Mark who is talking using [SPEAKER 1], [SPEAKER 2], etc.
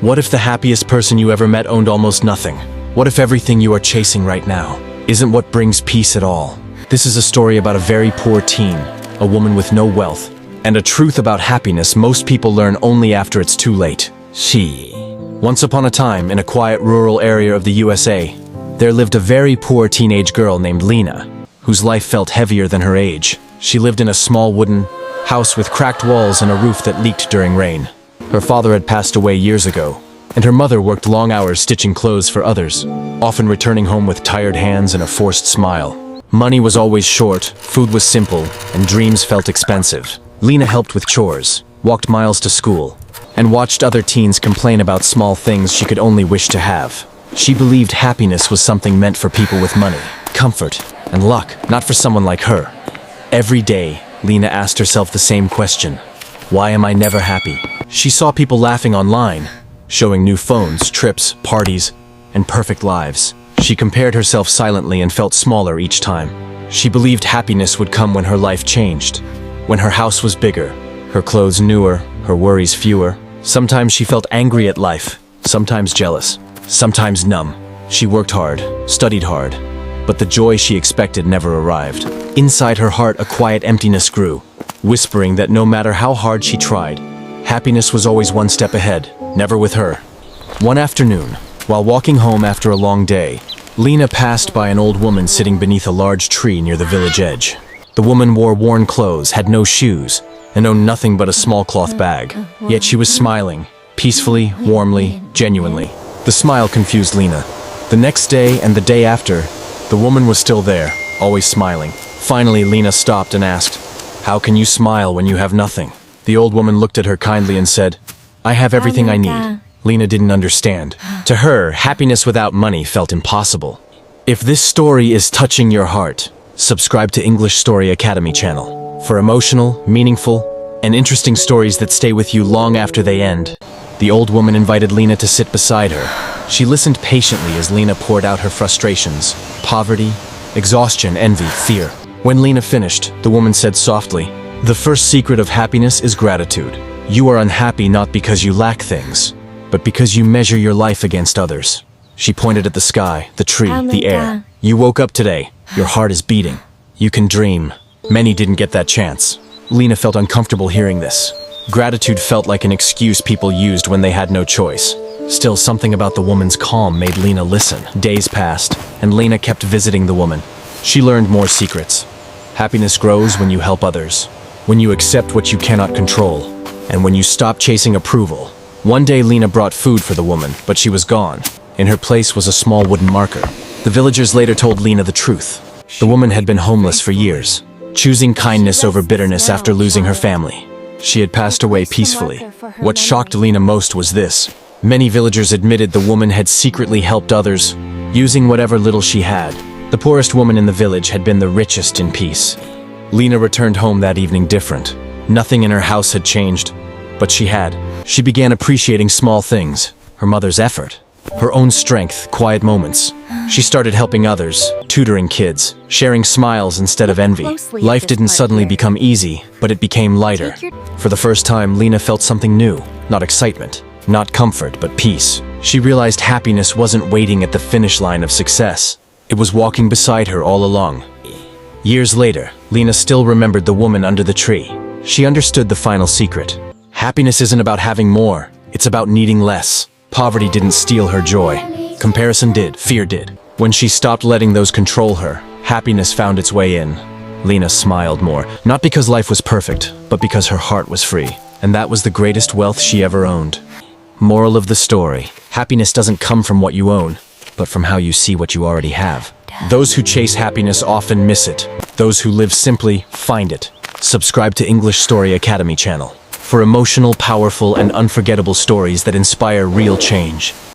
[SPEAKER 1] What if the happiest person you ever met owned almost nothing? What if everything you are chasing right now isn't what brings peace at all? This is a story about a very poor teen, a woman with no wealth, and a truth about happiness most people learn only after it's too late. Once upon a time, in a quiet rural area of the USA, there lived a very poor teenage girl named Lena, whose life felt heavier than her age. She lived in a small wooden house with cracked walls and a roof that leaked during rain. Her father had passed away years ago, and her mother worked long hours stitching clothes for others, often returning home with tired hands and a forced smile. Money was always short, food was simple, and dreams felt expensive. Lena helped with chores, walked miles to school, and watched other teens complain about small things she could only wish to have. She believed happiness was something meant for people with money, comfort, and luck, not for someone like her. Every day, Lena asked herself the same question: why am I never happy? She saw people laughing online, showing new phones, trips, parties, and perfect lives. She compared herself silently and felt smaller each time. She believed happiness would come when her life changed, when her house was bigger, her clothes newer, her worries fewer. Sometimes she felt angry at life, sometimes jealous, sometimes numb. She worked hard, studied hard, but the joy she expected never arrived. Inside her heart, a quiet emptiness grew, whispering that no matter how hard she tried, happiness was always one step ahead, never with her. One afternoon, while walking home after a long day, Lena passed by an old woman sitting beneath a large tree near the village edge. The woman wore worn clothes, had no shoes, and owned nothing but a small cloth bag. Yet she was smiling, peacefully, warmly, genuinely. The smile confused Lena. The next day and the day after, the woman was still there, always smiling. Finally, Lena stopped and asked, "How can you smile when you have nothing?" The old woman looked at her kindly and said, "I have everything I need." Lena didn't understand. To her, happiness without money felt impossible. If this story is touching your heart, subscribe to English Story Academy channel for emotional, meaningful, and interesting stories that stay with you long after they end. The old woman invited Lena to sit beside her. She listened patiently as Lena poured out her frustrations, poverty, exhaustion, envy, fear. When Lena finished, the woman said softly, "The first secret of happiness is gratitude. You are unhappy not because you lack things, but because you measure your life against others." She pointed at the sky, the tree, the air. "You woke up today. Your heart is beating. You can dream." Many didn't get that chance. Lena felt uncomfortable hearing this. Gratitude felt like an excuse people used when they had no choice. Still, something about the woman's calm made Lena listen. Days passed, and Lena kept visiting the woman. She learned more secrets. Happiness grows when you help others, when you accept what you cannot control, and when you stop chasing approval. One day Lena brought food for the woman, but she was gone. In her place was a small wooden marker. The villagers later told Lena the truth. The woman had been homeless for years, choosing kindness over bitterness after losing her family. She had passed away peacefully. What shocked Lena most was this: many villagers admitted the woman had secretly helped others, using whatever little she had. The poorest woman in the village had been the richest in peace. Lena returned home that evening different. Nothing in her house had changed, but she began appreciating small things: her mother's effort, her own strength, quiet moments. She started helping others, tutoring kids, sharing smiles instead of envy. Life didn't suddenly become easy, but it became lighter. For the first time, Lena felt something new, not excitement, not comfort, but peace. She realized happiness wasn't waiting at the finish line of success. It was walking beside her all along. Years later, Lena still remembered the woman under the tree. She understood the final secret. Happiness isn't about having more, it's about needing less. Poverty didn't steal her joy. Comparison did, fear did. When she stopped letting those control her, happiness found its way in. Lena smiled more, not because life was perfect, but because her heart was free. And that was the greatest wealth she ever owned. Moral of the story: happiness doesn't come from what you own, but from how you see what you already have. Those who chase happiness often miss it. Those who live simply find it. Subscribe to English Story Academy channel for emotional, powerful, and unforgettable stories that inspire real change.